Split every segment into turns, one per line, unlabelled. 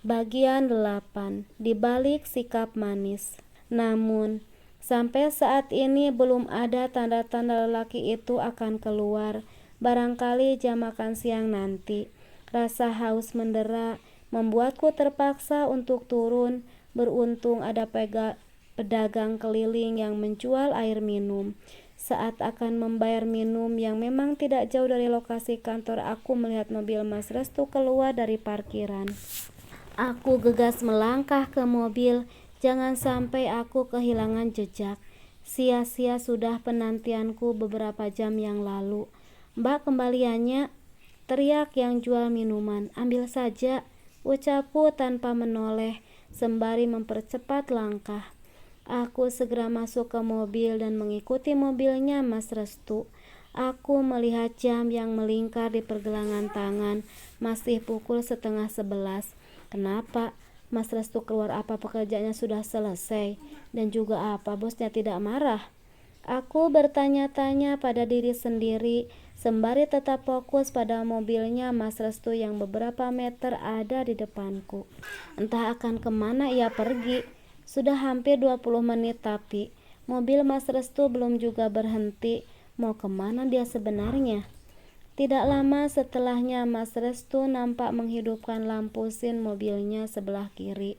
Bagian 8. Di balik sikap manis. Namun, sampai saat ini belum ada tanda-tanda lelaki itu akan keluar. Barangkali jam makan siang nanti. Rasa haus mendera membuatku terpaksa untuk turun. Beruntung ada pedagang keliling yang menjual air minum. Saat akan membayar minum yang memang tidak jauh dari lokasi kantor, aku melihat mobil Mas Restu keluar dari parkiran. Aku gegas melangkah ke mobil, jangan sampai aku kehilangan jejak. Sia-sia sudah penantianku beberapa jam yang lalu. "Mbak, kembaliannya," teriak yang jual minuman. "Ambil saja," ucapku tanpa menoleh, sembari mempercepat langkah. Aku segera masuk ke mobil dan mengikuti mobilnya Mas Restu. Aku melihat jam yang melingkar di pergelangan tangan, masih pukul 10:30. Kenapa? Mas Restu keluar? Apa pekerjaannya sudah selesai? Dan juga apa bosnya tidak marah? Aku bertanya-tanya pada diri sendiri, sembari tetap fokus pada mobilnya Mas Restu yang beberapa meter ada di depanku. Entah akan kemana ia pergi. Sudah hampir 20 menit tapi mobil Mas Restu belum juga berhenti. Mau kemana dia sebenarnya? Tidak lama setelahnya Mas Restu nampak menghidupkan lampu sin mobilnya sebelah kiri.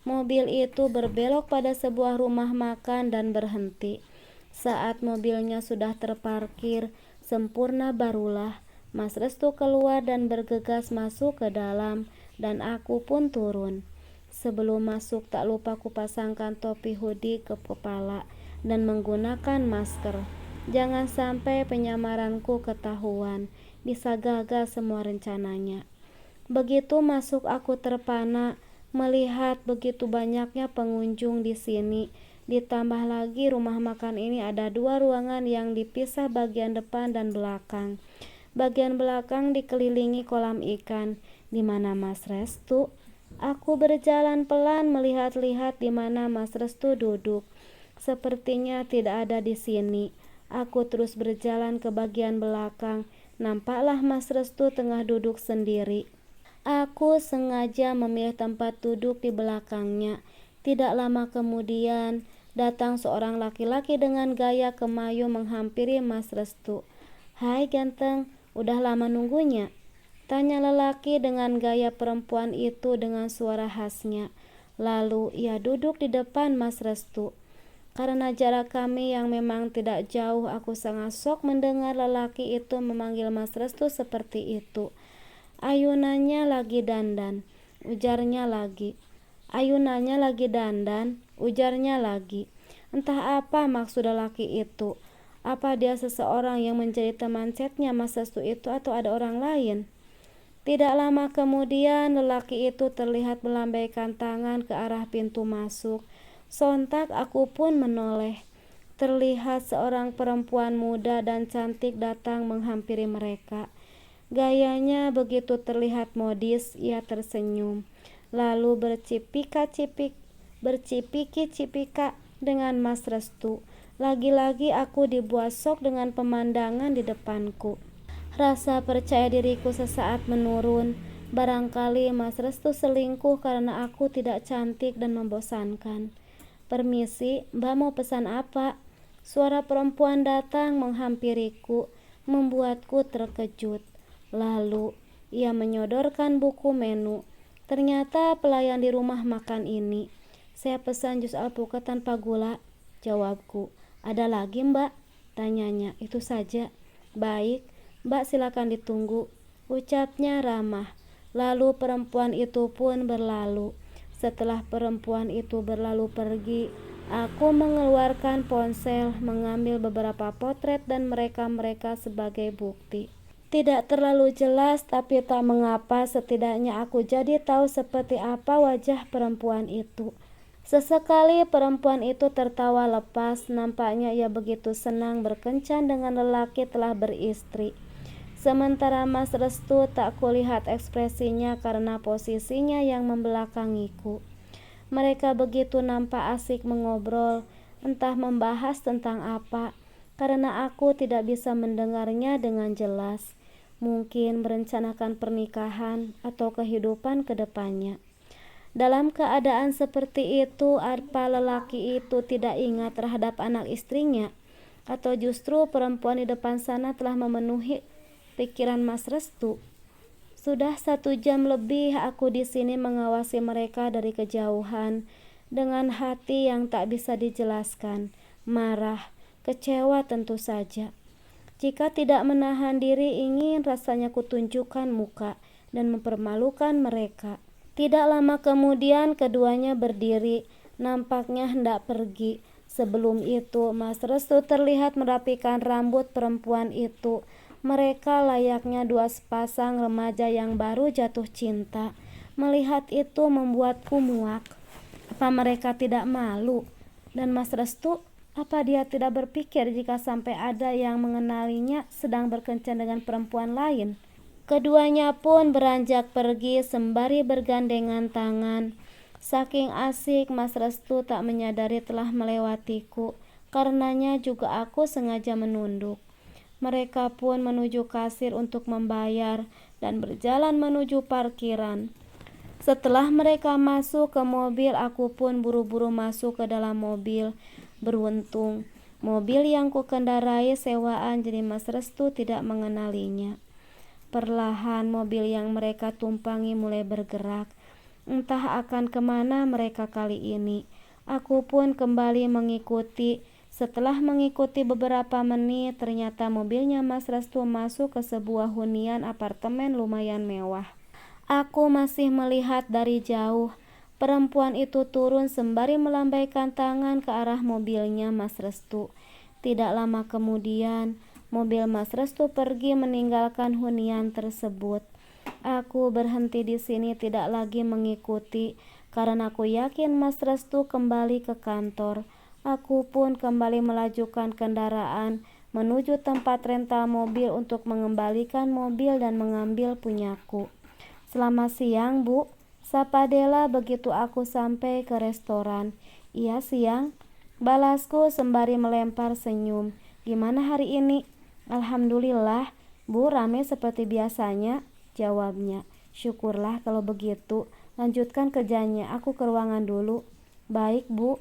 Mobil itu berbelok pada sebuah rumah makan dan berhenti. Saat mobilnya sudah terparkir sempurna barulah Mas Restu keluar dan bergegas masuk ke dalam, dan aku pun turun. Sebelum masuk tak lupa kupasangkan topi hoodie ke kepala dan menggunakan masker. Jangan sampai penyamaranku ketahuan, bisa gagal semua rencananya. Begitu masuk aku terpana melihat begitu banyaknya pengunjung di sini. Ditambah lagi rumah makan ini ada 2 ruangan yang dipisah bagian depan dan belakang. Bagian belakang dikelilingi kolam ikan. Di mana Mas Restu? Aku berjalan pelan melihat-lihat di mana Mas Restu duduk. Sepertinya tidak ada di sini. Aku terus berjalan ke bagian belakang. Nampaklah Mas Restu tengah duduk sendiri. Aku sengaja memilih tempat duduk di belakangnya. Tidak lama kemudian, datang seorang laki-laki dengan gaya kemayu menghampiri Mas Restu. "Hai ganteng, udah lama nunggunya?" tanya lelaki dengan gaya perempuan itu dengan suara khasnya. Lalu ia duduk di depan Mas Restu. Karena jarak kami yang memang tidak jauh, aku sangat syok mendengar lelaki itu memanggil Mas Restu seperti itu. "Ayunannya lagi dandan," ujarnya lagi. "Ayunannya lagi dandan," ujarnya lagi. Entah apa maksud lelaki itu. Apa dia seseorang yang menjadi teman chatnya Mas Restu itu atau ada orang lain? Tidak lama kemudian lelaki itu terlihat melambaikan tangan ke arah pintu masuk. Sontak aku pun menoleh. Terlihat seorang perempuan muda dan cantik datang menghampiri mereka. Gayanya begitu terlihat modis. Ia tersenyum, lalu bercipika-cipika dengan Mas Restu. Lagi-lagi aku dibuat syok dengan pemandangan di depanku. Rasa percaya diriku sesaat menurun. Barangkali Mas Restu selingkuh karena aku tidak cantik dan membosankan. "Permisi, Mbak mau pesan apa?" Suara perempuan datang menghampiriku, membuatku terkejut. Lalu ia menyodorkan buku menu. Ternyata pelayan di rumah makan ini. "Saya pesan jus alpukat tanpa gula," jawabku. "Ada lagi Mbak?" tanyanya. "Itu saja." "Baik, Mbak silakan ditunggu," ucapnya ramah. Lalu perempuan itu pun berlalu. Setelah perempuan itu berlalu pergi, aku mengeluarkan ponsel, mengambil beberapa potret dan mereka sebagai bukti. Tidak terlalu jelas, tapi tak mengapa, setidaknya aku jadi tahu seperti apa wajah perempuan itu. Sesekali perempuan itu tertawa lepas, nampaknya ia begitu senang berkencan dengan lelaki telah beristri. Sementara Mas Restu tak kulihat ekspresinya karena posisinya yang membelakangiku. Mereka begitu nampak asik mengobrol, entah membahas tentang apa, karena aku tidak bisa mendengarnya dengan jelas. Mungkin merencanakan pernikahan atau kehidupan ke depannya. Dalam keadaan seperti itu, apa lelaki itu tidak ingat terhadap anak istrinya? Atau justru perempuan di depan sana telah memenuhi pikiran Mas Restu? Sudah 1 jam lebih aku di sini mengawasi mereka dari kejauhan dengan hati yang tak bisa dijelaskan, marah, kecewa tentu saja. Jika tidak menahan diri, ingin rasanya kutunjukkan muka dan mempermalukan mereka. Tidak lama kemudian keduanya berdiri, nampaknya hendak pergi. Sebelum itu, Mas Restu terlihat merapikan rambut perempuan itu. Mereka layaknya 2 sepasang remaja yang baru jatuh cinta. Melihat itu membuatku muak. Apa mereka tidak malu? Dan Mas Restu, apa dia tidak berpikir jika sampai ada yang mengenalinya sedang berkencan dengan perempuan lain? Keduanya pun beranjak pergi sembari bergandengan tangan. Saking asik, Mas Restu tak menyadari telah melewatiku. Karenanya juga aku sengaja menunduk. Mereka pun menuju kasir untuk membayar dan berjalan menuju parkiran. Setelah mereka masuk ke mobil, aku pun buru-buru masuk ke dalam mobil. Beruntung, mobil yang kukendarai sewaan, jadi Mas Restu tidak mengenalinya. Perlahan mobil yang mereka tumpangi mulai bergerak. Entah akan kemana mereka kali ini. Aku pun kembali mengikuti. Setelah mengikuti beberapa menit, ternyata mobilnya Mas Restu masuk ke sebuah hunian apartemen lumayan mewah. Aku masih melihat dari jauh. Perempuan itu turun sembari melambaikan tangan ke arah mobilnya Mas Restu. Tidak lama kemudian, mobil Mas Restu pergi meninggalkan hunian tersebut. Aku berhenti di sini tidak lagi mengikuti karena aku yakin Mas Restu kembali ke kantor. Aku pun kembali melajukan kendaraan menuju tempat rental mobil untuk mengembalikan mobil dan mengambil punyaku. Selamat siang, Bu. Sapa Della begitu aku sampai ke restoran. Iya, siang. Balasku sembari melempar senyum. Gimana hari ini? Alhamdulillah, Bu, rame seperti biasanya, jawabnya. Syukurlah kalau begitu. Lanjutkan kerjanya, aku ke ruangan dulu. Baik, Bu.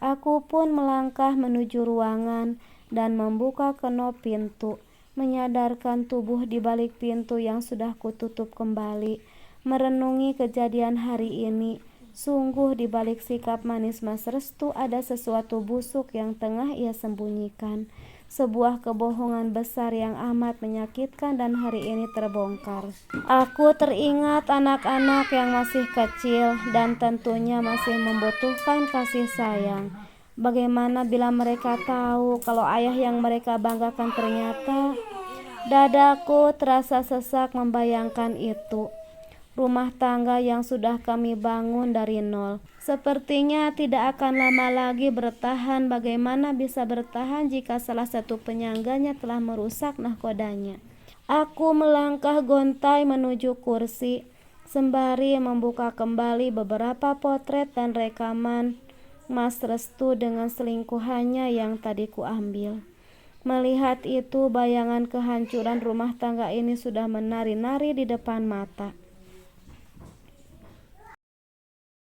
Aku pun melangkah menuju ruangan dan membuka kenop pintu, menyadarkan tubuh di balik pintu yang sudah kututup kembali. Merenungi kejadian hari ini, sungguh di balik sikap manis Mas Restu ada sesuatu busuk yang tengah ia sembunyikan. Sebuah kebohongan besar yang amat menyakitkan dan hari ini terbongkar. Aku teringat anak-anak yang masih kecil dan tentunya masih membutuhkan kasih sayang. Bagaimana bila mereka tahu kalau ayah yang mereka banggakan ternyata... Dadaku terasa sesak membayangkan itu. Rumah tangga yang sudah kami bangun dari nol sepertinya tidak akan lama lagi bertahan. Bagaimana bisa bertahan jika salah satu penyangganya telah merusak nahkodanya? Aku melangkah gontai menuju kursi sembari membuka kembali beberapa potret dan rekaman Mas Restu dengan selingkuhannya yang tadi kuambil. Melihat itu, bayangan kehancuran rumah tangga ini sudah menari-nari di depan mata.